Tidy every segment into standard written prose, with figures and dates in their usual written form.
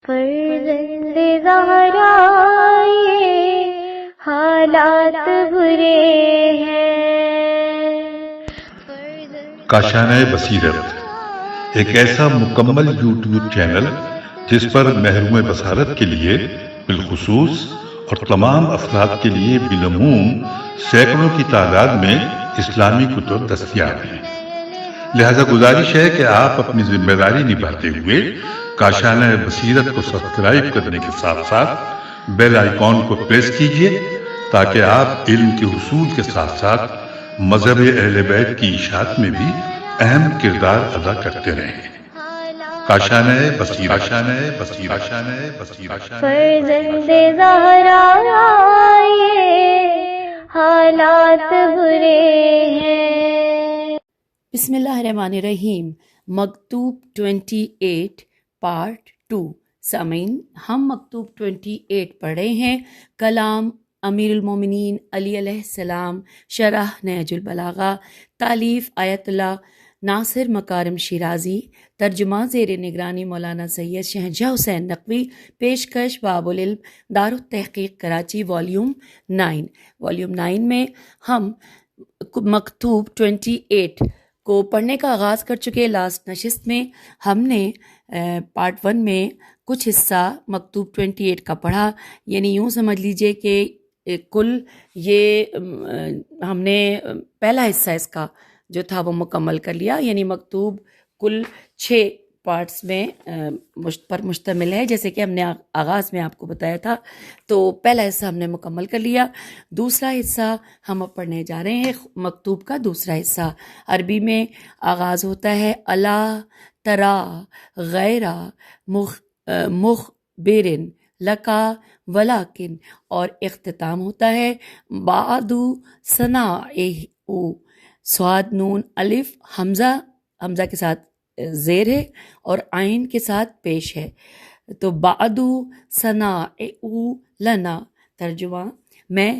فرزند زہرا یہ حالات برے ہیں۔ کاشانۂ بصیرت ایک ایسا مکمل یوٹیوب چینل جس پر محروم بصارت کے لیے بالخصوص اور تمام افراد کے لیے بالعموم سینکڑوں کی تعداد میں اسلامی کتب دستیاب ہیں۔ لہذا گزارش ہے کہ آپ اپنی ذمہ داری نبھاتے ہوئے کاشانۂ بصیرت کو سبسکرائب کرنے کے ساتھ ساتھ بیل آئیکن کو پریس کیجیے تاکہ آپ علم کے حصول کے ساتھ ساتھ مذہب اہل بیت کی اشاعت میں بھی اہم کردار ادا کرتے رہیں۔ کاشانۂ بصیرت، کاشانۂ بصیرت، کاشانۂ بصیرت۔ فرزند زہرا یہ حالات برے ہیں۔ بسم اللہ الرحمن الرحیم۔ مکتوب 28 پارٹ 2۔ سامعین، ہم مکتوب 28 پڑھ رہے ہیں۔ کلام امیر المومنین علی علیہ السلام، شرح نہج البلاغہ، تالیف آیت اللہ ناصر مکارم شیرازی، ترجمہ زیر نگرانی مولانا سید شہنشاہ حسین نقوی، پیشکش باب العلم، دارالتحقیق کراچی، والیوم 9 میں ہم مکتوب 28 کو پڑھنے کا آغاز کر چکے۔ لاسٹ نشست میں ہم نے پارٹ 1 میں کچھ حصہ مکتوب 28 کا پڑھا، یعنی یوں سمجھ لیجئے کہ کل یہ ہم نے پہلا حصہ اس کا جو تھا وہ مکمل کر لیا، یعنی مکتوب کل 6 پارٹس میں پر مشتمل ہے، جیسے کہ ہم نے آغاز میں آپ کو بتایا تھا۔ تو پہلا حصہ ہم نے مکمل کر لیا، دوسرا حصہ ہم اب پڑھنے جا رہے ہیں۔ مکتوب کا دوسرا حصہ عربی میں آغاز ہوتا ہے الا ترا غیر مخبرن لکا ولیکن، اور اختتام ہوتا ہے بعد ثناء صاد نون الف حمزہ کے ساتھ زیر ہے اور عین کے ساتھ پیش ہے، تو بعد ثناء لنا۔ ترجمہ: میں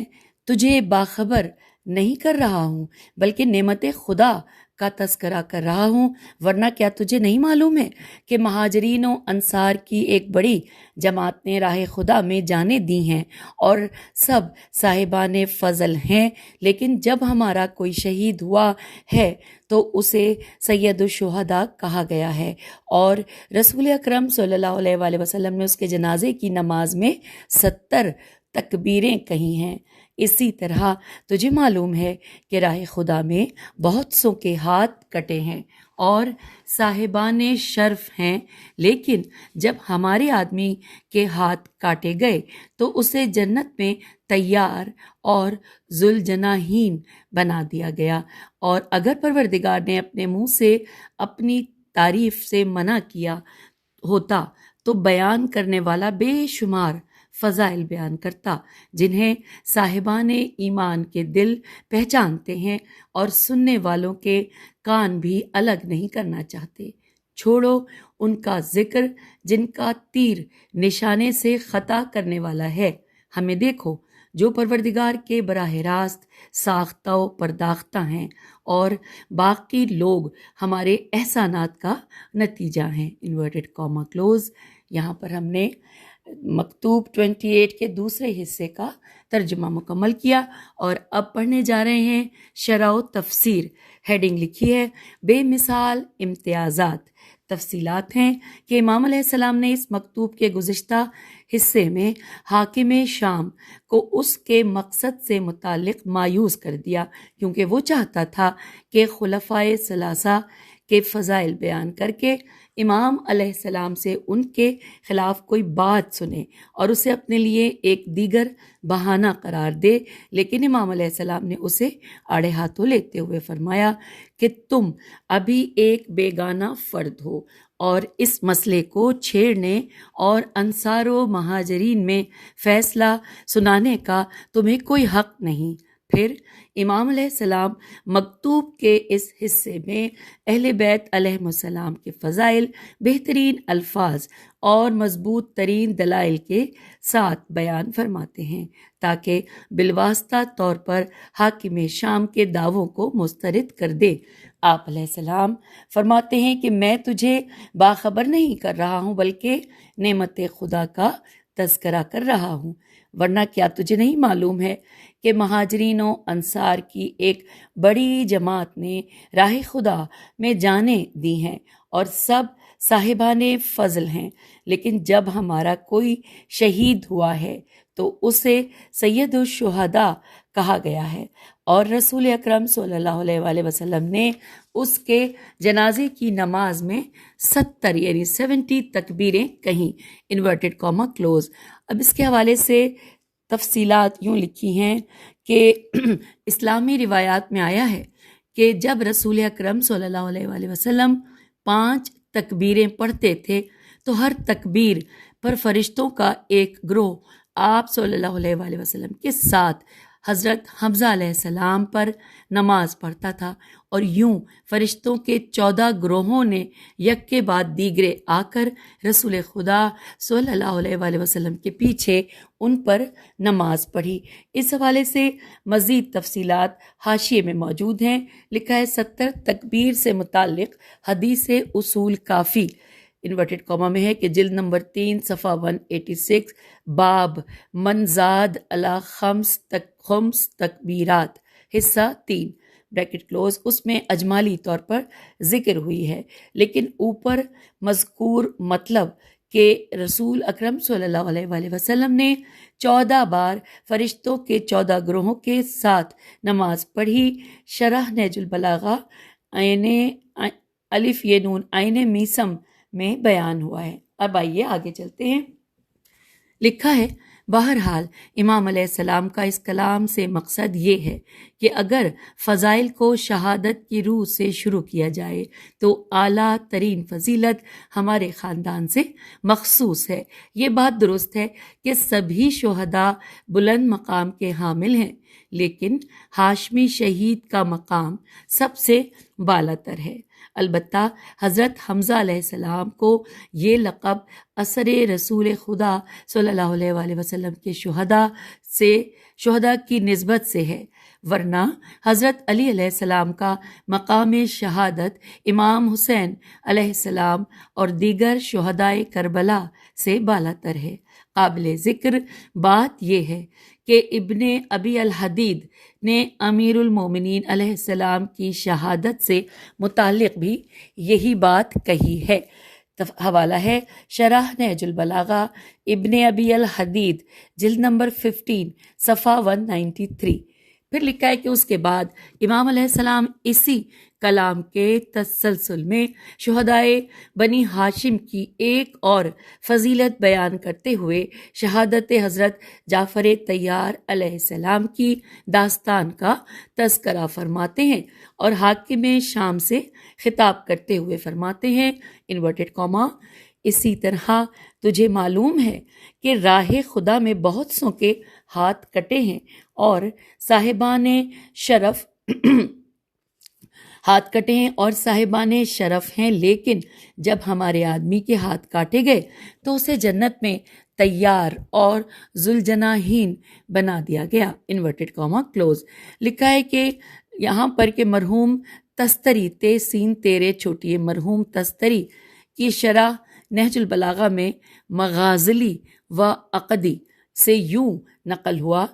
تجھے باخبر نہیں کر رہا ہوں بلکہ نعمت خدا کا تذکرہ کر رہا ہوں، ورنہ کیا تجھے نہیں معلوم ہے کہ مہاجرین و انصار کی ایک بڑی جماعت نے راہ خدا میں جانیں دی ہیں اور سب صاحبان فضل ہیں، لیکن جب ہمارا کوئی شہید ہوا ہے تو اسے سید الشہداء کہا گیا ہے، اور رسول اکرم صلی اللہ علیہ وآلہ وسلم نے اس کے جنازے کی نماز میں 70 تکبیریں کہی ہیں۔ اسی طرح تجھے معلوم ہے کہ راہ خدا میں بہت سوں کے ہاتھ کٹے ہیں اور صاحبان شرف ہیں، لیکن جب ہمارے آدمی کے ہاتھ کاٹے گئے تو اسے جنت میں تیار اور ذوالجناحین بنا دیا گیا، اور اگر پروردگار نے اپنے منہ سے اپنی تعریف سے منع کیا ہوتا تو بیان کرنے والا بے شمار فضائل بیان کرتا جنہیں صاحبان ایمان کے دل پہچانتے ہیں اور سننے والوں کے کان بھی الگ نہیں کرنا چاہتے۔ چھوڑو ان کا ذکر جن کا تیر نشانے سے خطا کرنے والا ہے، ہمیں دیکھو جو پروردگار کے براہ راست ساختہ و پرداختہ ہیں، اور باقی لوگ ہمارے احسانات کا نتیجہ ہیں۔ Inverted comma close. یہاں پر ہم نے مکتوب 28 کے دوسرے حصے کا ترجمہ مکمل کیا، اور اب پڑھنے جا رہے ہیں شرح و تفسیر۔ ہیڈنگ لکھی ہے بے مثال امتیازات۔ تفصیلات ہیں کہ امام علیہ السلام نے اس مکتوب کے گزشتہ حصے میں حاکم شام کو اس کے مقصد سے متعلق مایوس کر دیا، کیونکہ وہ چاہتا تھا کہ خلفائے ثلاثہ کے فضائل بیان کر کے امام علیہ السلام سے ان کے خلاف کوئی بات سنے اور اسے اپنے لیے ایک دیگر بہانہ قرار دے، لیکن امام علیہ السلام نے اسے آڑے ہاتھوں لیتے ہوئے فرمایا کہ تم ابھی ایک بیگانہ فرد ہو اور اس مسئلے کو چھیڑنے اور انصار و مہاجرین میں فیصلہ سنانے کا تمہیں کوئی حق نہیں۔ پھر امام علیہ السلام مکتوب کے اس حصے میں اہل بیت علیہم السلام کے فضائل بہترین الفاظ اور مضبوط ترین دلائل کے ساتھ بیان فرماتے ہیں تاکہ بالواسطہ طور پر حاکم شام کے دعووں کو مسترد کر دے۔ آپ علیہ السلام فرماتے ہیں کہ میں تجھے باخبر نہیں کر رہا ہوں بلکہ نعمت خدا کا تذکرہ کر رہا ہوں، ورنہ کیا تجھے نہیں معلوم ہے کہ مہاجرین و انصار کی ایک بڑی جماعت نے راہ خدا میں جانیں دی ہیں اور سب صاحبان فضل ہیں، لیکن جب ہمارا کوئی شہید ہوا ہے تو اسے سید الشہداء کہا گیا ہے، اور رسول اکرم صلی اللہ علیہ وآلہ وسلم نے اس کے جنازے کی نماز میں 70 یعنی 70 تکبیریں کہیں، انورٹڈ کاما کلوز۔ اب اس کے حوالے سے تفصیلات یوں لکھی ہیں کہ اسلامی روایات میں آیا ہے کہ جب رسول اکرم صلی اللہ علیہ وآلہ وسلم 5 تکبیریں پڑھتے تھے تو ہر تکبیر پر فرشتوں کا ایک گروہ آپ صلی اللہ علیہ وآلہ وسلم کے ساتھ حضرت حمزہ علیہ السلام پر نماز پڑھتا تھا، اور یوں فرشتوں کے 14 گروہوں نے یک کے بعد دیگرے آ کر رسول خدا صلی اللہ علیہ وآلہ وسلم کے پیچھے ان پر نماز پڑھی۔ اس حوالے سے مزید تفصیلات حاشیے میں موجود ہیں۔ لکھا ہے 70 تکبیر سے متعلق حدیث اصول کافی انورٹڈ کاما میں ہے کہ جلد نمبر 3 صفحہ 186 باب من زاد علی خمس تکبیرات حصہ 3 بریکٹ کلوز، اس میں اجمالی طور پر ذکر ہوئی ہے، لیکن اوپر مذکور مطلب کہ رسول اکرم صلی اللہ علیہ وآلہ وسلم نے 14 بار فرشتوں کے 14 گروہوں کے ساتھ نماز پڑھی، شرح نہج البلاغہ عین الف یہ نون عین میسم میں بیان ہوا ہے۔ اب آئیے آگے چلتے ہیں۔ لکھا ہے بہرحال امام علیہ السلام کا اس کلام سے مقصد یہ ہے کہ اگر فضائل کو شہادت کی روح سے شروع کیا جائے تو اعلیٰ ترین فضیلت ہمارے خاندان سے مخصوص ہے۔ یہ بات درست ہے کہ سبھی شہداء بلند مقام کے حامل ہیں، لیکن ہاشمی شہید کا مقام سب سے بالاتر ہے۔ البتہ حضرت حمزہ علیہ السلام کو یہ لقب اثر رسول خدا صلی اللہ علیہ وآلہ وسلم کے شہداء کی نسبت سے ہے، ورنہ حضرت علی علیہ السلام کا مقام شہادت امام حسین علیہ السلام اور دیگر شہدائے کربلا سے بالاتر ہے۔ قابل ذکر بات یہ ہے کہ ابن ابی الحدید نے امیر المومنین علیہ السلام کی شہادت سے متعلق بھی یہی بات کہی ہے۔ حوالہ ہے شرح نہج البلاغہ ابن ابی الحدید جلد نمبر 15 صفحہ 193۔ پھر لکھا ہے کہ اس کے بعد امام علیہ السلام اسی کلام کے تسلسل میں شہدائے بنی ہاشم کی ایک اور فضیلت بیان کرتے ہوئے شہادت حضرت جعفر طیار علیہ السلام کی داستان کا تذکرہ فرماتے ہیں، اور حاکم شام سے خطاب کرتے ہوئے فرماتے ہیں انورٹڈ کاما اسی طرح تجھے معلوم ہے کہ راہ خدا میں بہت سوں کے ہاتھ کٹے ہیں اور صاحبان شرف ہیں، لیکن جب ہمارے آدمی کے ہاتھ کاٹے گئے تو اسے جنت میں تیار اور ذوالجناحین بنا دیا گیا، انورٹڈ کاما کلوز۔ لکھا ہے کہ یہاں پر کہ مرحوم تستری سین تیرے چھوٹی مرحوم تستری کی شرح نہج البلاغہ میں مغازلی و عقدی سے یوں نقل ہوا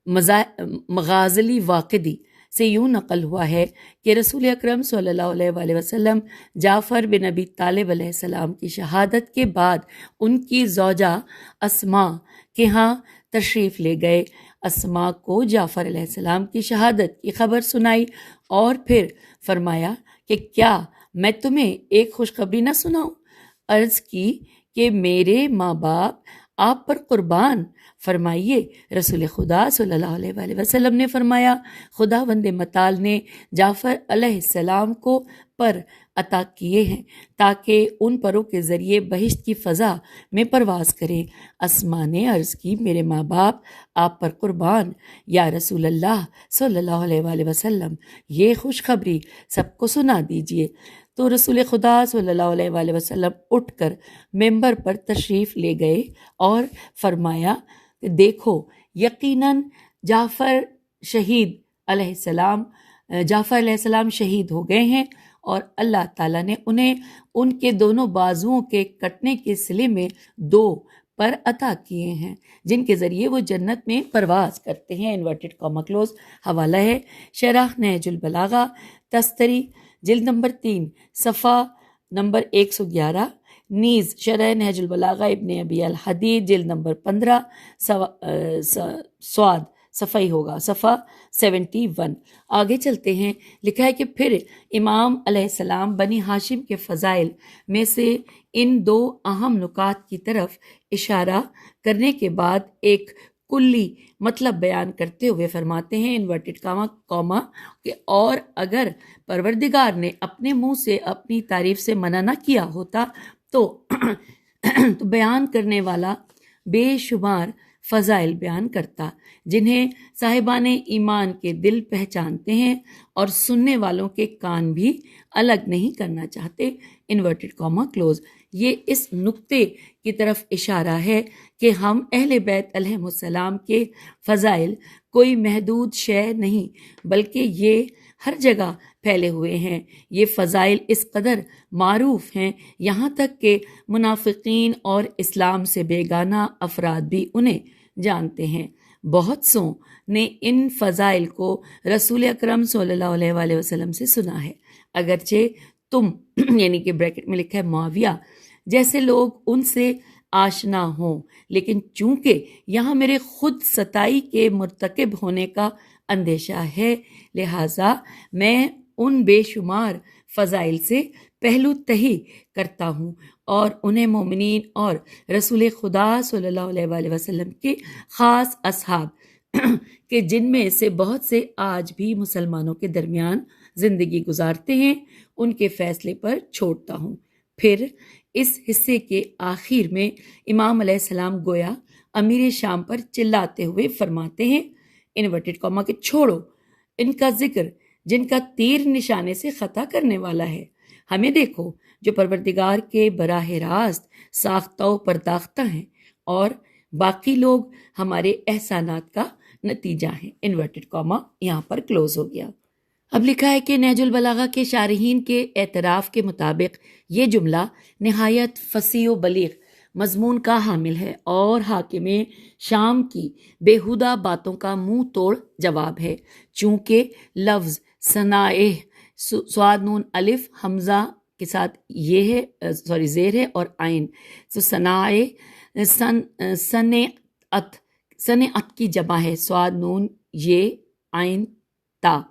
مغازلی واقدی سے یوں نقل ہوا ہے کہ رسول اکرم صلی اللہ علیہ وآلہ وسلم جعفر بن ابی طالب علیہ السلام کی شہادت کے بعد ان کی زوجہ اسماء کے ہاں تشریف لے گئے۔ اسماء کو جعفر علیہ السلام کی شہادت کی خبر سنائی اور پھر فرمایا کہ کیا میں تمہیں ایک خوشخبری نہ سناؤں؟ عرض کی کہ میرے ماں باپ آپ پر قربان، فرمائیے۔ رسول خدا صلی اللہ علیہ وآلہ وسلم نے فرمایا خداوند متعال نے جعفر علیہ السلام کو پر عطا کیے ہیں تاکہ ان پروں کے ذریعے بہشت کی فضا میں پرواز کریں۔ اسماء نے عرض کی، میرے ماں باپ آپ پر قربان، یا رسول اللہ صلی اللہ علیہ وآلہ وسلم یہ خوشخبری سب کو سنا دیجیے۔ تو رسول خدا صلی اللہ علیہ وآلہ وسلم اٹھ کر ممبر پر تشریف لے گئے اور فرمایا کہ دیکھو، یقیناً جعفر علیہ السلام شہید ہو گئے ہیں، اور اللہ تعالیٰ نے انہیں ان کے دونوں بازوؤں کے کٹنے کے صلے میں 2 پر عطا کیے ہیں، جن کے ذریعے وہ جنت میں پرواز کرتے ہیں۔ Inverted comma close. حوالہ ہے شرح نہج البلاغہ، تستری، جلد نمبر 3، صفحہ نمبر 111، نیز شرح نہج البلاغہ ابن ابی الحدید، جلد نمبر 15، سواد صفحہ ہی ہوگا، صفحہ 71۔ آگے چلتے ہیں، لکھا ہے کہ پھر امام علیہ السلام بنی ہاشم کے فضائل میں سے ان 2 اہم نکات کی طرف اشارہ کرنے کے بعد ایک کلی مطلب بیان کرتے ہوئے فرماتے ہیں، انورٹڈ کاما، کہ اور اگر پروردگار نے اپنے منہ سے اپنی تعریف سے منع نہ کیا ہوتا تو بیان کرنے والا بے شمار فضائل بیان کرتا، جنہیں صاحبان ایمان کے دل پہچانتے ہیں اور سننے والوں کے کان بھی الگ نہیں کرنا چاہتے۔ Inverted comma close. یہ اس نقطے کی طرف اشارہ ہے کہ ہم اہل بیت علیہم السلام کے فضائل کوئی محدود شے نہیں، بلکہ یہ ہر جگہ پھیلے ہوئے ہیں۔ یہ فضائل اس قدر معروف ہیں یہاں تک کہ منافقین اور اسلام سے بیگانہ افراد بھی انہیں جانتے ہیں۔ بہت سوں نے ان فضائل کو رسول اکرم صلی اللہ علیہ وآلہ وسلم سے سنا ہے، اگرچہ تم یعنی کہ بریکٹ میں لکھا ہے معاویہ جیسے لوگ ان سے آشنا ہوں، لیکن چونکہ یہاں میرے خود ستائی کے مرتکب ہونے کا اندیشہ ہے، لہٰذا میں ان بے شمار فضائل سے پہلو تہی کرتا ہوں اور انہیں مومنین اور رسول خدا صلی اللہ علیہ وآلہ وسلم کے خاص اصحاب کہ جن میں سے بہت سے آج بھی مسلمانوں کے درمیان زندگی گزارتے ہیں، ان کے فیصلے پر چھوڑتا ہوں۔ پھر اس حصے کے آخر میں امام علیہ السلام گویا امیر شام پر چلاتے ہوئے فرماتے ہیں، انورٹڈ کاما کہ چھوڑو ان کا ذکر جن کا تیر نشانے سے خطا کرنے والا ہے، ہمیں دیکھو جو پروردگار کے براہ راست ساختہ و پرداختہ ہیں، اور باقی لوگ ہمارے احسانات کا نتیجہ ہیں۔ انورٹڈ کاما یہاں پر کلوز ہو گیا۔ اب لکھا ہے کہ نہج البلاغہ کے شارحین کے اعتراف کے مطابق یہ جملہ نہایت فصیح و بلیغ مضمون کا حامل ہے اور حاکم شام کی بیہودہ باتوں کا منہ توڑ جواب ہے، چونکہ لفظ صنائع سواد نون الف حمزہ کے ساتھ یہ ہے زیر ہے اور عین، تو صنائع صنعت کی جمع ہے، سواد نون یہ عین تا،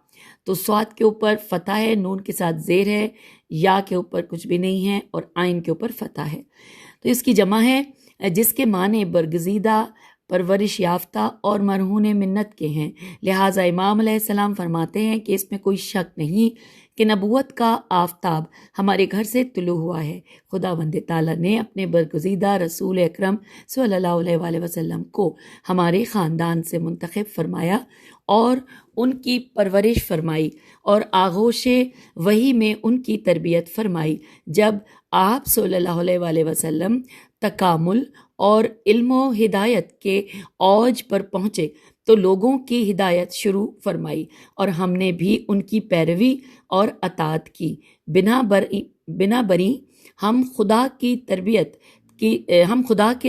تو سواد کے اوپر فتح ہے، نون کے ساتھ زیر ہے، یا کے اوپر کچھ بھی نہیں ہے اور عین کے اوپر فتح ہے، تو اس کی جمع ہے، جس کے معنی برگزیدہ، پرورش یافتہ اور مرہون منت کے ہیں۔ لہٰذا امام علیہ السلام فرماتے ہیں کہ اس میں کوئی شک نہیں کہ نبوت کا آفتاب ہمارے گھر سے طلوع ہوا ہے۔ خداوند تعالیٰ نے اپنے برگزیدہ رسول اکرم صلی اللہ علیہ وآلہ وسلم کو ہمارے خاندان سے منتخب فرمایا اور ان کی پرورش فرمائی اور آغوش وحی میں ان کی تربیت فرمائی۔ جب آپ صلی اللہ علیہ وآلہ وسلم تکامل اور علم و ہدایت کے اوج پر پہنچے تو لوگوں کی ہدایت شروع فرمائی اور ہم نے بھی ان کی پیروی اور اطاعت کی۔ بنا بری ہم خدا کی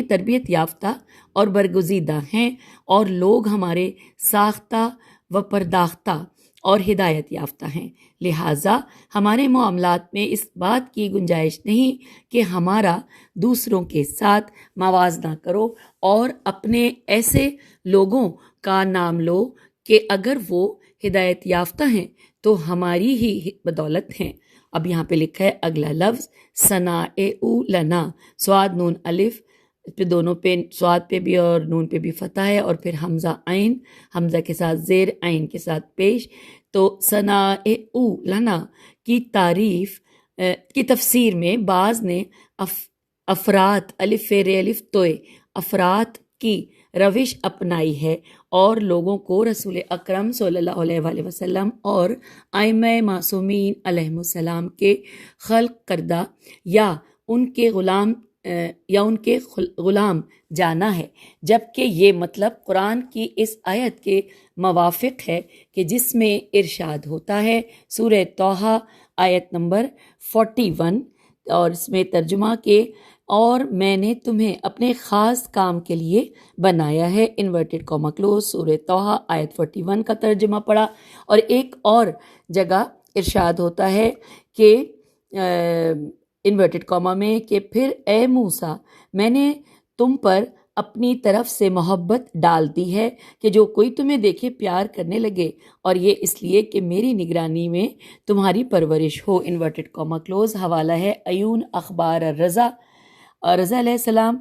تربیت یافتہ اور برگزیدہ ہیں اور لوگ ہمارے ساختہ و پرداختہ اور ہدایت یافتہ ہیں، لہٰذا ہمارے معاملات میں اس بات کی گنجائش نہیں کہ ہمارا دوسروں کے ساتھ موازنہ کرو اور اپنے ایسے لوگوں کا نام لو کہ اگر وہ ہدایت یافتہ ہیں تو ہماری ہی بدولت ہیں۔ اب یہاں پہ لکھا ہے اگلا لفظ صنائع لنا، سواد نون الف پہ دونوں پہ سواد پہ بھی اور نون پہ بھی فتح ہے اور پھر حمزہ عین، حمزہ کے ساتھ زیر، عین کے ساتھ پیش، تو صنائع لنا کی تعریف کی تفسیر میں بعض نے افراد الف فیر الف توئے افراد کی روش اپنائی ہے اور لوگوں کو رسول اکرم صلی اللہ علیہ وآلہ وسلم اور ائمہ معصومین علیہم السلام کے خلق کردہ یا ان کے غلام جانا ہے، جبکہ یہ مطلب قرآن کی اس آیت کے موافق ہے کہ جس میں ارشاد ہوتا ہے سورہ طٰہٰ آیت نمبر 41، اور اس میں ترجمہ کے اور میں نے تمہیں اپنے خاص کام کے لیے بنایا ہے، انورٹڈ کاما کلوز، سورہ طٰہٰ آیت 41 کا ترجمہ پڑھا۔ اور ایک اور جگہ ارشاد ہوتا ہے کہ انورٹڈ کاما میں کہ پھر اے موسیٰ میں نے تم پر اپنی طرف سے محبت ڈال دی ہے کہ جو کوئی تمہیں دیکھے پیار کرنے لگے، اور یہ اس لیے کہ میری نگرانی میں تمہاری پرورش ہو، انورٹڈ کاما کلوز۔ حوالہ ہے عیون اخبار الرضا، رضا علیہ السلام،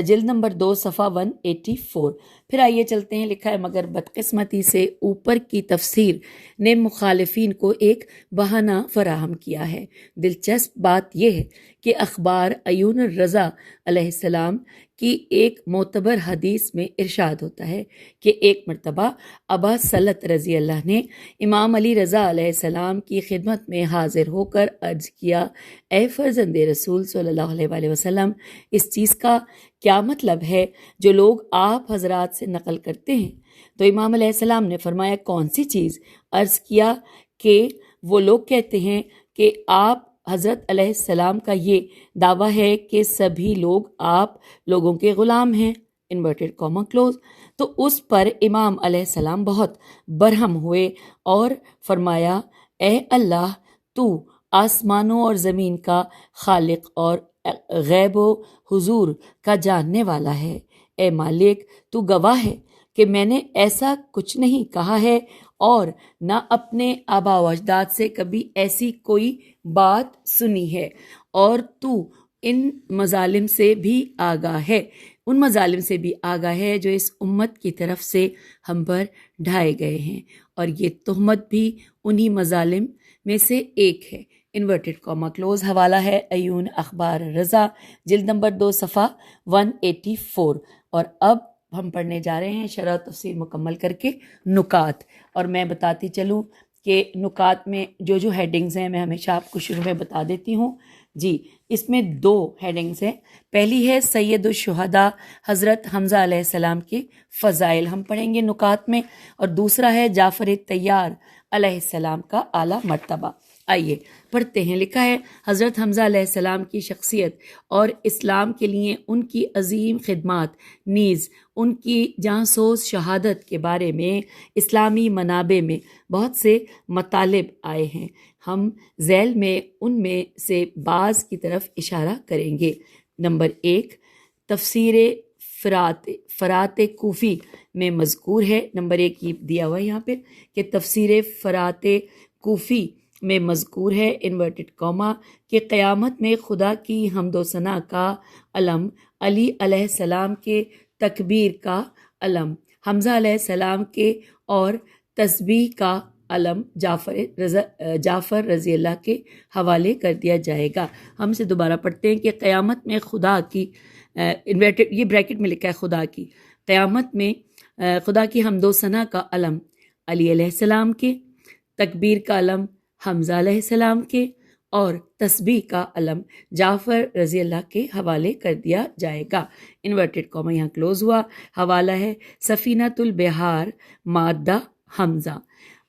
جلد نمبر 2 صفحہ 184۔ پھر آئیے چلتے ہیں، لکھا ہے مگر بدقسمتی سے اوپر کی تفسیر نے مخالفین کو ایک بہانہ فراہم کیا ہے۔ دلچسپ بات یہ ہے کہ اخبار عیون الرضا علیہ السلام کی ایک معتبر حدیث میں ارشاد ہوتا ہے کہ ایک مرتبہ ابا سلط رضی اللہ نے امام علی رضا علیہ السلام کی خدمت میں حاضر ہو کر عرض کیا، اے فرزند رسول صلی اللہ علیہ وآلہ وسلم، اس چیز کا کیا مطلب ہے جو لوگ آپ حضرات سے نقل کرتے ہیں؟ تو امام علیہ السلام نے فرمایا، کون سی چیز؟ عرض کیا کہ وہ لوگ کہتے ہیں کہ آپ حضرت علیہ السلام کا یہ دعویٰ ہے کہ سبھی لوگ آپ لوگوں کے غلام ہیں، انورٹڈ کاما کلوز۔ تو اس پر امام علیہ السلام بہت برہم ہوئے اور فرمایا، اے اللہ، تو آسمانوں اور زمین کا خالق اور غیب و حضور کا جاننے والا ہے، اے مالک تو گواہ ہے کہ میں نے ایسا کچھ نہیں کہا ہے اور نہ اپنے آبا و اجداد سے کبھی ایسی کوئی بات سنی ہے، اور تو ان مظالم سے بھی آگاہ ہے، ان مظالم سے بھی آگاہ ہے جو اس امت کی طرف سے ہم پر ڈھائے گئے ہیں، اور یہ تہمت بھی انہی مظالم میں سے ایک ہے، انورٹڈ کاما کلوز۔ حوالہ ہے عیون اخبار رضا، جلد نمبر 2 صفحہ 184۔ اور اب ہم پڑھنے جا رہے ہیں شرح تفسیر مکمل کر کے نکات، اور میں بتاتی چلوں کہ نکات میں جو ہیڈنگز ہیں میں ہمیشہ آپ کو شروع میں بتا دیتی ہوں جی۔ اس میں 2 ہیڈنگز ہیں، پہلی ہے سید الشہداء حضرت حمزہ علیہ السلام کے فضائل، ہم پڑھیں گے نکات میں، اور دوسرا ہے جعفر طیار علیہ السلام کا اعلیٰ مرتبہ۔ آئیے پڑھتے ہیں، لکھا ہے حضرت حمزہ علیہ السلام کی شخصیت اور اسلام کے لیے ان کی عظیم خدمات نیز ان کی جانسوز شہادت کے بارے میں اسلامی منابع میں بہت سے مطالب آئے ہیں، ہم ذیل میں ان میں سے بعض کی طرف اشارہ کریں گے۔ نمبر 1، تفسیر فرات کوفی میں مذکور ہے، نمبر 1 یہ دیا ہوا ہے یہاں پہ کہ تفسیر فرات کوفی میں مذکور ہے، انورٹڈ کاما، کہ قیامت میں خدا کی حمد و ثنا کا علم علی علیہ السلام کے تکبیر کا علم حمزہ علیہ السلام کے اور تسبیح کا علم جعفر رضی اللہ کے حوالے کر دیا جائے گا۔ ہم سے دوبارہ پڑھتے ہیں کہ قیامت میں خدا کی انورٹڈ، یہ بریکٹ میں لکھا ہے خدا کی، قیامت میں خدا کی حمد و ثنا کا علم علی علیہ السلام کے، تکبیر کا علم حمزہ علیہ السلام کے، اور تسبیح کا علم جعفر رضی اللہ کے حوالے کر دیا جائے گا، انورٹڈ کاما یہاں کلوز ہوا۔ حوالہ ہے سفینۃ البحار مادہ حمزہ۔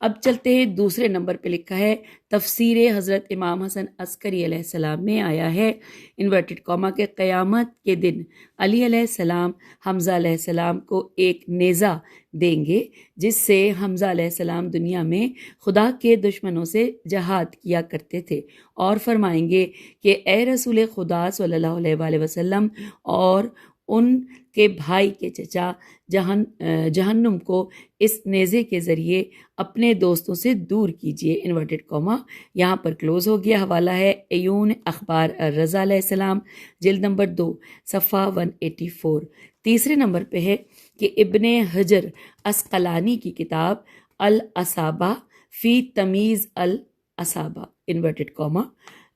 اب چلتے ہیں دوسرے نمبر پہ، لکھا ہے تفسیر حضرت امام حسن عسکری علیہ السلام میں آیا ہے، انورٹڈ کاما کے قیامت کے دن علی علیہ السلام حمزہ علیہ السلام کو ایک نیزہ دیں گے جس سے حمزہ علیہ السلام دنیا میں خدا کے دشمنوں سے جہاد کیا کرتے تھے، اور فرمائیں گے کہ اے رسول خدا صلی اللہ علیہ وآلہ وسلم اور ان کے بھائی کے چچا جہنم کو اس نیزے کے ذریعے اپنے دوستوں سے دور کیجیے، انورٹڈ کاما یہاں پر کلوز ہو گیا۔ حوالہ ہے عیون اخبار الرضا علیہ السلام، جلد نمبر 2 صفحہ 184۔ تیسرے نمبر پہ ہے کہ ابن حجر عسقلانی کی کتاب الاصابہ فی تمیز الاصابہ، انورٹڈ کاما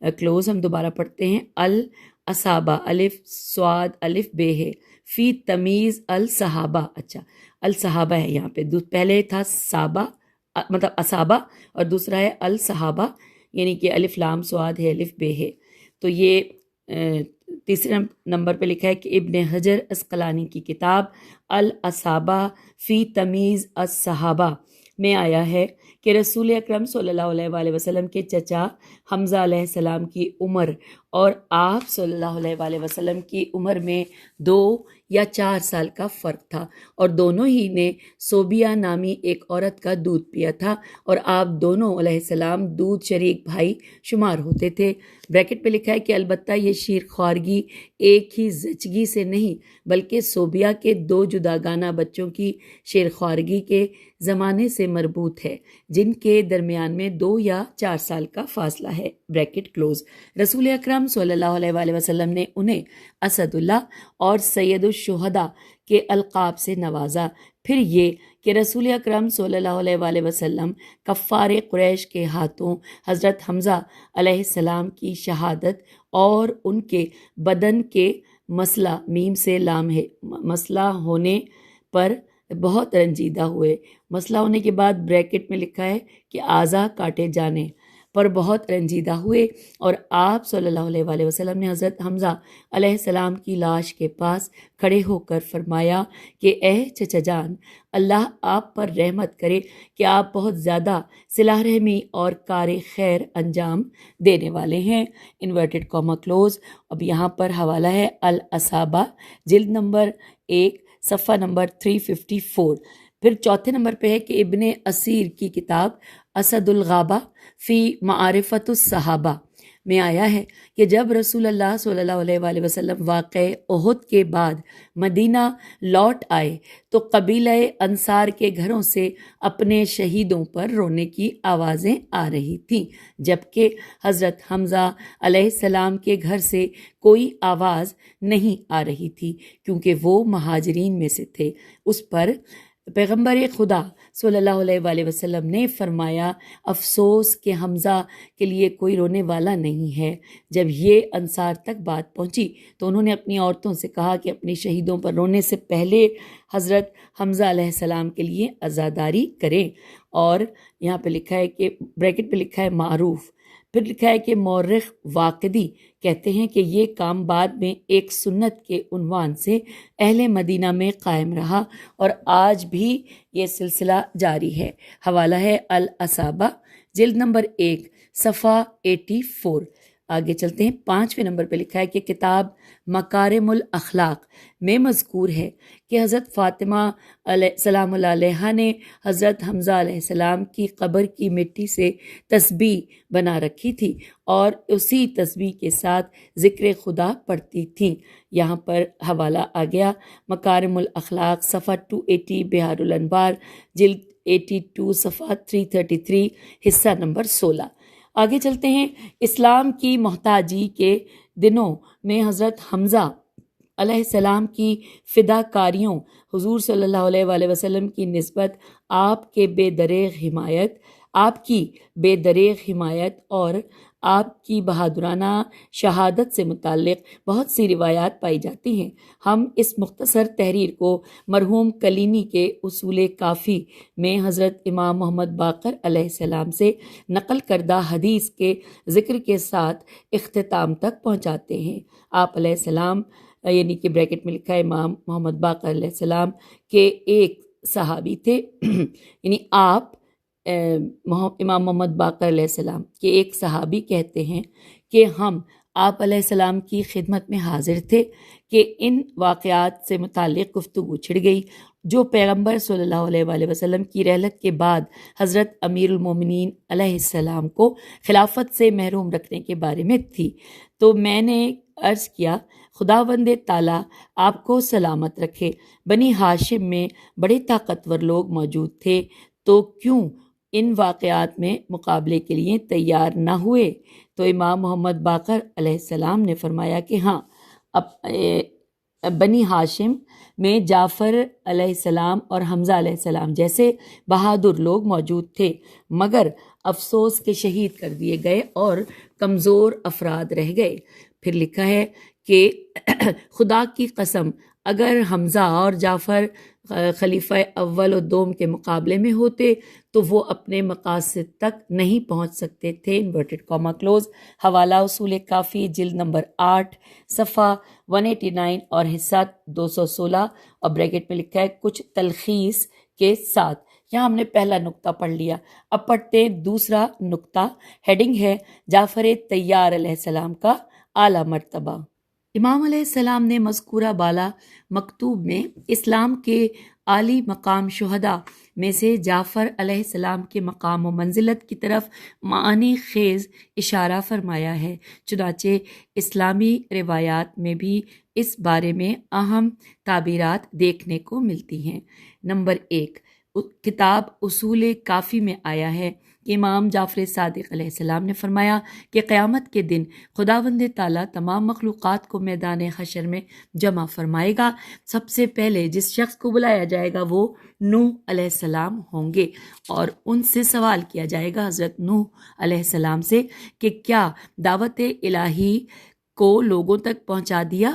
کلوز ہم دوبارہ پڑھتے ہیں. الاصابہ الف صاد الف بے ہے. فی تمیز الصحابہ. اچھا الصحابہ ہے یہاں پہ، پہلے تھا صابہ مطلب اصابہ اور دوسرا ہے الصحابہ، یعنی کہ الف لام صاد ہے الف بے ہے. تو یہ تیسرے نمبر پہ لکھا ہے کہ ابن حجر اسقلانی کی کتاب الاصابہ فی تمیز الصحابہ میں آیا ہے کہ رسول اکرم صلی اللہ علیہ وآلہ وسلم کے چچا حمزہ علیہ السلام کی عمر اور آپ صلی اللہ علیہ وآلہ وسلم کی عمر میں 2 یا 4 سال کا فرق تھا، اور دونوں ہی نے صوبیہ نامی ایک عورت کا دودھ پیا تھا، اور آپ دونوں علیہ السلام دودھ شریک بھائی شمار ہوتے تھے. بریکٹ پہ لکھا ہے کہ البتہ یہ شیرخوارگی ایک ہی زچگی سے نہیں بلکہ صوبیہ کے 2 جداگانہ بچوں کی شیرخوارگی کے زمانے سے مربوط ہے، جن کے درمیان میں 2 یا 4 سال کا فاصلہ ہے. Bracket close. رسول اکرم صلی اللہ علیہ وآلہ وسلم نے انہیں اسد اللہ اور سید الشہداء کے القاب سے نوازا. پھر یہ کہ رسول اکرم صلی اللہ علیہ وآلہ وسلم کفار قریش کے ہاتھوں حضرت حمزہ علیہ السلام کی شہادت اور ان کے بدن کے مسئلہ میم سے لام ہے مسئلہ ہونے پر بہت رنجیدہ ہوئے. مسئلہ ہونے کے بعد بریکٹ میں لکھا ہے کہ اعضاء کاٹے جانے پر بہت رنجیدہ ہوئے، اور آپ صلی اللہ علیہ وآلہ وسلم نے حضرت حمزہ علیہ السلام کی لاش کے پاس کھڑے ہو کر فرمایا کہ اے چچا جان، اللہ آپ پر رحمت کرے کہ آپ بہت زیادہ صلہ رحمی اور کار خیر انجام دینے والے ہیں. Inverted comma close. اب یہاں پر حوالہ ہے الاصابہ جلد نمبر 1 صفحہ نمبر 354. پھر چوتھے نمبر پہ ہے کہ ابن اسیر کی کتاب اسد الغابہ فی معارفت الصحابہ میں آیا ہے کہ جب رسول اللہ صلی اللہ علیہ وآلہ وسلم واقع احد کے بعد مدینہ لوٹ آئے تو قبیلہ انصار کے گھروں سے اپنے شہیدوں پر رونے کی آوازیں آ رہی تھیں، جبکہ حضرت حمزہ علیہ السلام کے گھر سے کوئی آواز نہیں آ رہی تھی کیونکہ وہ مہاجرین میں سے تھے. اس پر پیغمبر خدا صلی اللہ علیہ وآلہ وسلم نے فرمایا افسوس کہ حمزہ کے لیے کوئی رونے والا نہیں ہے. جب یہ انصار تک بات پہنچی تو انہوں نے اپنی عورتوں سے کہا کہ اپنی شہیدوں پر رونے سے پہلے حضرت حمزہ علیہ السلام کے لیے عزاداری کریں. اور یہاں پہ لکھا ہے کہ بریکٹ پہ لکھا ہے معروف. پھر لکھا ہے کہ مورخ واقدی کہتے ہیں کہ یہ کام بعد میں ایک سنت کے عنوان سے اہل مدینہ میں قائم رہا اور آج بھی یہ سلسلہ جاری ہے. حوالہ ہے الاصابہ جلد نمبر 1 صفحہ 84. آگے چلتے ہیں. 5ویں نمبر پہ لکھا ہے کہ کتاب مکارم الاخلاق میں مذکور ہے کہ حضرت فاطمہ سلام اللہ علیہا نے حضرت حمزہ علیہ السلام کی قبر کی مٹی سے تسبیح بنا رکھی تھی اور اسی تسبیح کے ساتھ ذکر خدا پڑھتی تھیں. یہاں پر حوالہ آ گیا مکارم الاخلاق صفحہ 280 بہار الانوار جلد 82 صفحہ 333 حصہ نمبر 16. آگے چلتے ہیں. اسلام کی محتاجی کے دنوں میں حضرت حمزہ علیہ السلام کی فدا کاریوں حضور صلی اللہ علیہ وآلہ وسلم کی نسبت آپ کی بے دریغ حمایت اور آپ کی بہادرانہ شہادت سے متعلق بہت سی روایات پائی جاتی ہیں. ہم اس مختصر تحریر کو مرحوم کلینی کے اصول کافی میں حضرت امام محمد باقر علیہ السلام سے نقل کردہ حدیث کے ذکر کے ساتھ اختتام تک پہنچاتے ہیں. آپ علیہ السلام یعنی کہ بریکٹ میں لکھا ہے امام محمد باقر علیہ السلام کے ایک صحابی تھے یعنی آپ امام محمد باقر علیہ السلام کے ایک صحابی کہتے ہیں کہ ہم آپ علیہ السلام کی خدمت میں حاضر تھے کہ ان واقعات سے متعلق گفتگو چھڑ گئی جو پیغمبر صلی اللہ علیہ وآلہ وسلم کی رحلت کے بعد حضرت امیر المومنین علیہ السلام کو خلافت سے محروم رکھنے کے بارے میں تھی. تو میں نے عرض کیا خداوند تعالیٰ آپ کو سلامت رکھے، بنی ہاشم میں بڑے طاقتور لوگ موجود تھے تو کیوں ان واقعات میں مقابلے کے لیے تیار نہ ہوئے؟ تو امام محمد باقر علیہ السلام نے فرمایا کہ ہاں بنی ہاشم میں جعفر علیہ السلام اور حمزہ علیہ السلام جیسے بہادر لوگ موجود تھے، مگر افسوس کے شہید کر دیے گئے اور کمزور افراد رہ گئے۔ پھر لکھا ہے کہ خدا کی قسم اگر حمزہ اور جعفر خلیفہ اول و دوم کے مقابلے میں ہوتے تو وہ اپنے مقاصد تک نہیں پہنچ سکتے تھے۔ Inverted comma close. حوالہ اصول کافی جلد نمبر 8 صفحہ 189 اور حصہ 216 اور بریکٹ میں لکھا ہے کچھ تلخیص کے ساتھ۔ یہاں ہم نے پہلا نقطہ پڑھ لیا، اب پڑھتے ہیں دوسرا نقطہ۔ ہیڈنگ ہے جعفر طیار علیہ السلام کا اعلیٰ مرتبہ۔ امام علیہ السلام نے مذکورہ بالا مکتوب میں اسلام کے عالی مقام شہداء میں سے جعفر علیہ السلام کے مقام و منزلت کی طرف معانی خیز اشارہ فرمایا ہے۔ چنانچہ اسلامی روایات میں بھی اس بارے میں اہم تعبیرات دیکھنے کو ملتی ہیں۔ نمبر 1، کتاب اصول کافی میں آیا ہے کہ امام جعفر صادق علیہ السلام نے فرمایا کہ قیامت کے دن خداوند تعالیٰ تمام مخلوقات کو میدان حشر میں جمع فرمائے گا۔ سب سے پہلے جس شخص کو بلایا جائے گا وہ نوح علیہ السلام ہوں گے، اور ان سے سوال کیا جائے گا حضرت نوح علیہ السلام سے کہ کیا دعوت الہی کو لوگوں تک پہنچا دیا؟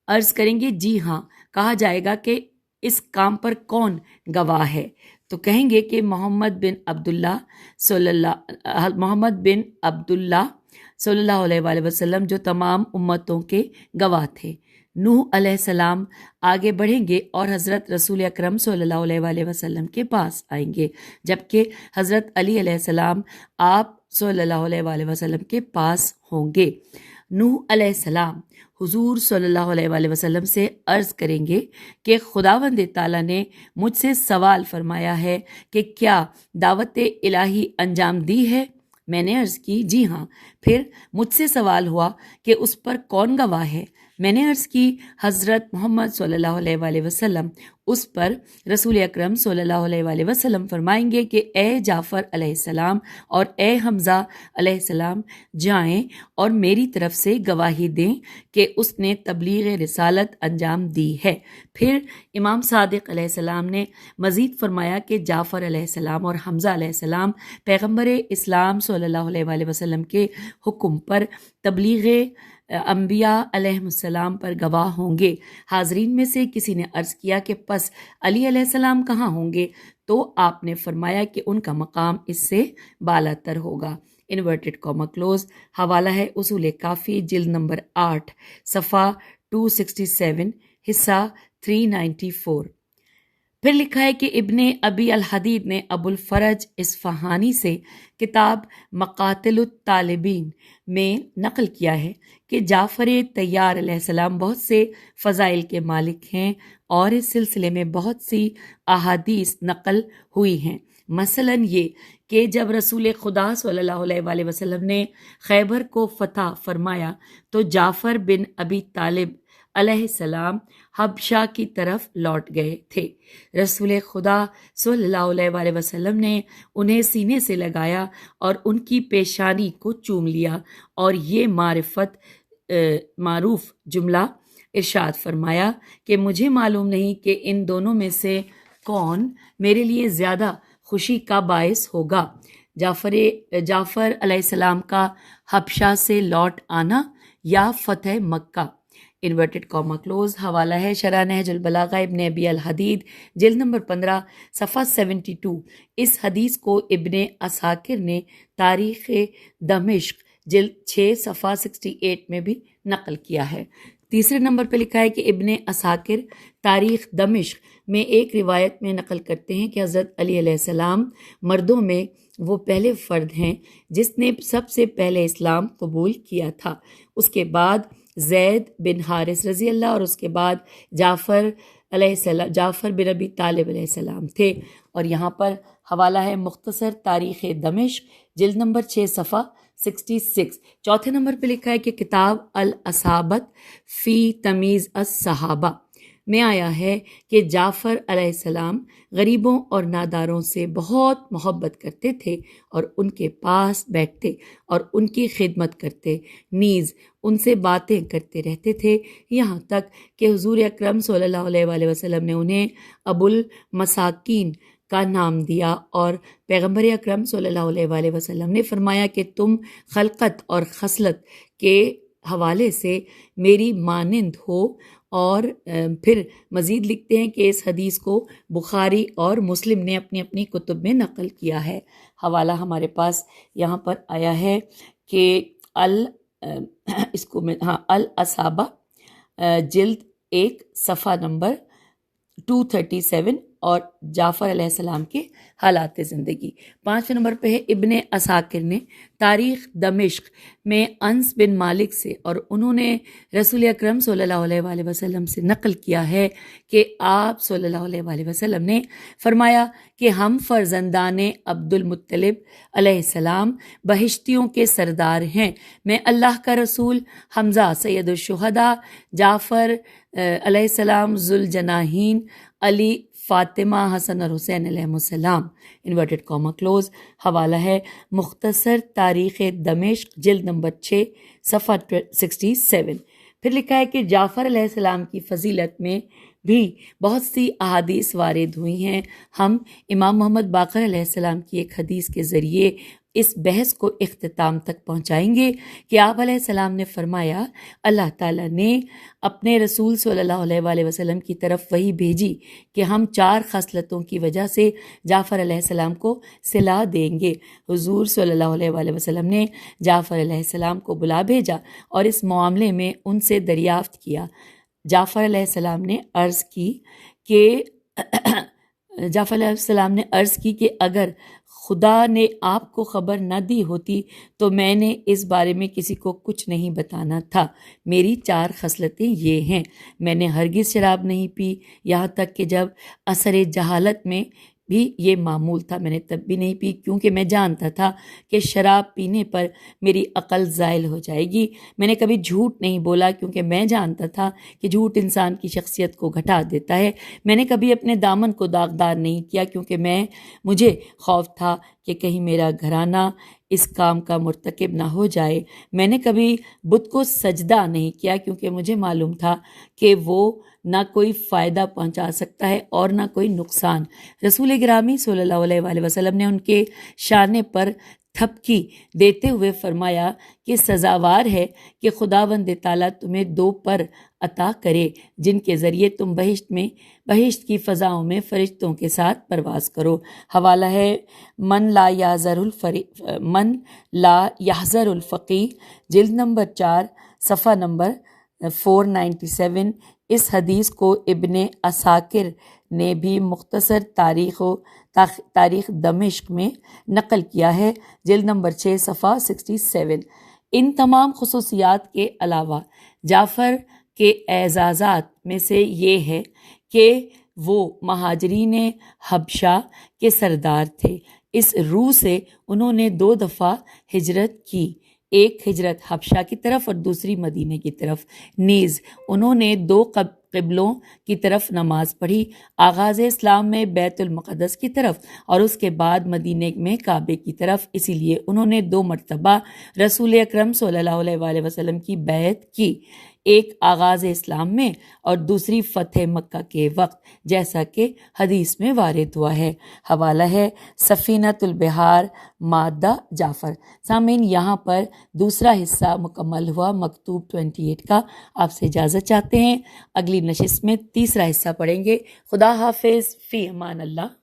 عرض کریں گے جی ہاں۔ کہا جائے گا کہ اس کام پر کون گواہ ہے؟ تو کہیں گے کہ محمد بن عبداللہ صلی اللہ علیہ وآلہ وسلم جو تمام امتوں کے گواہ تھے۔ نوح علیہ السلام آگے بڑھیں گے اور حضرت رسول اکرم صلی اللہ علیہ وآلہ وسلم کے پاس آئیں گے، جبکہ حضرت علی علیہ السلام آپ صلی اللہ علیہ وآلہ وسلم کے پاس ہوں گے۔ نوح علیہ السلام حضور صلی اللہ علیہ وآلہ وسلم سے عرض کریں گے کہ خداوند تعالیٰ نے مجھ سے سوال فرمایا ہے کہ کیا دعوت الہی انجام دی ہے؟ میں نے عرض کی جی ہاں۔ پھر مجھ سے سوال ہوا کہ اس پر کون گواہ ہے؟ میں نے عرض کی حضرت محمد صلی اللہ علیہ وآلہ وسلم۔ اس پر رسول اکرم صلی اللہ علیہ وآلہ وسلم فرمائیں گے کہ اے جعفر علیہ السلام اور اے حمزہ علیہ السلام جائیں اور میری طرف سے گواہی دیں کہ اس نے تبلیغ رسالت انجام دی ہے۔ پھر امام صادق علیہ السلام نے مزید فرمایا کہ جعفر علیہ السلام اور حمزہ علیہ السلام پیغمبر اسلام صلی اللہ علیہ وآلہ وسلم کے حکم پر تبلیغ انبیاء علیہ السلام پر گواہ ہوں گے۔ حاضرین میں سے کسی نے عرض کیا کہ پس علی علیہ السلام کہاں ہوں گے؟ تو آپ نے فرمایا کہ ان کا مقام اس سے بالا تر ہوگا۔ Inverted comma close. حوالہ ہے اصول کافی جلد نمبر 8 صفحہ 267 حصہ 394۔ پھر لکھا ہے کہ ابن ابی الحدید نے ابو الفرج اصفہانی سے کتاب مقاتل الطالبین میں نقل کیا ہے کہ جعفر طیار علیہ السلام بہت سے فضائل کے مالک ہیں اور اس سلسلے میں بہت سی احادیث نقل ہوئی ہیں۔ مثلاً یہ کہ جب رسول خدا صلی اللہ علیہ وآلہ وسلم نے خیبر کو فتح فرمایا تو جعفر بن ابی طالب علیہ السلام حبشہ کی طرف لوٹ گئے تھے۔ رسول خدا صلی اللہ علیہ وآلہ وسلم نے انہیں سینے سے لگایا اور ان کی پیشانی کو چوم لیا اور یہ معروف جملہ ارشاد فرمایا کہ مجھے معلوم نہیں کہ ان دونوں میں سے کون میرے لیے زیادہ خوشی کا باعث ہوگا، جعفر علیہ السلام کا حبشہ سے لوٹ آنا یا فتح مکہ۔ Inverted comma close. حوالہ ہے شرح نہج البلاغہ ابن ابی الحدید جلد نمبر 15 صفحہ 72۔ اس حدیث کو ابن عساکر نے تاریخ دمشق جلد 6 صفحہ 68 میں بھی نقل کیا ہے۔ تیسرے نمبر پہ لکھا ہے کہ ابن عساکر تاریخ دمشق میں ایک روایت میں نقل کرتے ہیں کہ حضرت علی علیہ السلام مردوں میں وہ پہلے فرد ہیں جس نے سب سے پہلے اسلام قبول کیا تھا، اس کے بعد زید بن حارث رضی اللہ اور اس کے بعد جعفر بن ابی طالب علیہ السلام تھے۔ اور یہاں پر حوالہ ہے مختصر تاریخ دمشق جلد نمبر 6 صفحہ 66۔ چوتھے نمبر پہ لکھا ہے کہ کتاب الاصابت فی تمیز الصحابہ میں آیا ہے کہ جعفر علیہ السلام غریبوں اور ناداروں سے بہت محبت کرتے تھے اور ان کے پاس بیٹھتے اور ان کی خدمت کرتے، نیز ان سے باتیں کرتے رہتے تھے، یہاں تک کہ حضور اکرم صلی اللہ علیہ وآلہ وسلم نے انہیں ابو المساکین کا نام دیا، اور پیغمبر اکرم صلی اللہ علیہ وآلہ وسلم نے فرمایا کہ تم خلقت اور خصلت کے حوالے سے میری مانند ہو، اور پھر مزید لکھتے ہیں کہ اس حدیث کو بخاری اور مسلم نے اپنی اپنی کتب میں نقل کیا ہے۔ حوالہ ہمارے پاس یہاں پر آیا ہے کہ الاصابہ جلد 1 صفحہ نمبر 237 اور جعفر علیہ السلام کے حالات زندگی۔ 5 نمبر پہ ہے ابن عساکر نے تاریخ دمشق میں انس بن مالک سے، اور انہوں نے رسول اکرم صلی اللہ علیہ وآلہ وسلم سے نقل کیا ہے کہ آپ صلی اللہ علیہ وآلہ وسلم نے فرمایا کہ ہم فرزندان عبد المطلب علیہ السلام بہشتیوں کے سردار ہیں۔ میں اللہ کا رسول، حمزہ سید الشہداء، جعفر علیہ السلام ذوالجناحین، علی، فاطمہ، حسن اور حسین علیہ السلام انورٹڈ کاما کلوز۔ حوالہ ہے مختصر تاریخ دمشق جلد نمبر 6 صفحہ 67۔ پھر لکھا ہے کہ جعفر علیہ السلام کی فضیلت میں بھی بہت سی احادیث وارد ہوئی ہیں۔ ہم امام محمد باقر علیہ السلام کی ایک حدیث کے ذریعے اس بحث کو اختتام تک پہنچائیں گے کہ آپ علیہ السلام نے فرمایا اللہ تعالیٰ نے اپنے رسول صلی اللہ علیہ وآلہ وسلم کی طرف وحی بھیجی کہ ہم 4 خصلتوں کی وجہ سے جعفر علیہ السلام کو صلا دیں گے۔ حضور صلی اللہ علیہ وآلہ وسلم نے جعفر علیہ السلام کو بلا بھیجا اور اس معاملے میں ان سے دریافت کیا۔ جعفر علیہ السلام نے عرض کی کہ اگر خدا نے آپ کو خبر نہ دی ہوتی تو میں نے اس بارے میں کسی کو کچھ نہیں بتانا تھا۔ میری 4 خصلتیں یہ ہیں: میں نے ہرگز شراب نہیں پی، یہاں تک کہ جب اثر جہالت میں بھی یہ معمول تھا میں نے تب بھی نہیں پی، کیونکہ میں جانتا تھا کہ شراب پینے پر میری عقل زائل ہو جائے گی۔ میں نے کبھی جھوٹ نہیں بولا، کیونکہ میں جانتا تھا کہ جھوٹ انسان کی شخصیت کو گھٹا دیتا ہے۔ میں نے کبھی اپنے دامن کو داغدار نہیں کیا، کیونکہ مجھے خوف تھا کہ کہیں میرا گھرانہ اس کام کا مرتکب نہ ہو جائے۔ میں نے کبھی بت کو سجدہ نہیں کیا، کیونکہ مجھے معلوم تھا کہ وہ نہ کوئی فائدہ پہنچا سکتا ہے اور نہ کوئی نقصان۔ رسول گرامی صلی اللہ علیہ وآلہ وسلم نے ان کے شانے پر تھپکی دیتے ہوئے فرمایا کہ سزاوار ہے کہ خداوند تعالیٰ تمہیں 2 پر عطا کرے جن کے ذریعے تم بہشت کی فضاؤں میں فرشتوں کے ساتھ پرواز کرو۔ حوالہ ہے من لا یحذر الفقیہ جلد نمبر 4 صفحہ نمبر 497۔ اس حدیث کو ابن عساکر نے بھی مختصر تاریخ دمشق میں نقل کیا ہے، جلد نمبر 6 صفحہ 67۔ ان تمام خصوصیات کے علاوہ جعفر کے اعزازات میں سے یہ ہے کہ وہ مہاجرین حبشہ کے سردار تھے۔ اس روح سے انہوں نے 2 دفعہ ہجرت کی، ایک ہجرت حبشہ کی طرف اور دوسری مدینہ کی طرف۔ نیز انہوں نے 2 قبلوں کی طرف نماز پڑھی، آغاز اسلام میں بیت المقدس کی طرف اور اس کے بعد مدینہ میں کعبے کی طرف۔ اسی لیے انہوں نے 2 مرتبہ رسول اکرم صلی اللہ علیہ وآلہ وسلم کی بیعت کی، ایک آغاز اسلام میں اور دوسری فتح مکہ کے وقت، جیسا کہ حدیث میں وارد ہوا ہے۔ حوالہ ہے سفینۃ البحار مادہ جعفر۔ سامعین، یہاں پر دوسرا حصہ مکمل ہوا مکتوب 28 کا۔ آپ سے اجازت چاہتے ہیں، اگلی نشست میں تیسرا حصہ پڑھیں گے۔ خدا حافظ، فی امان اللہ۔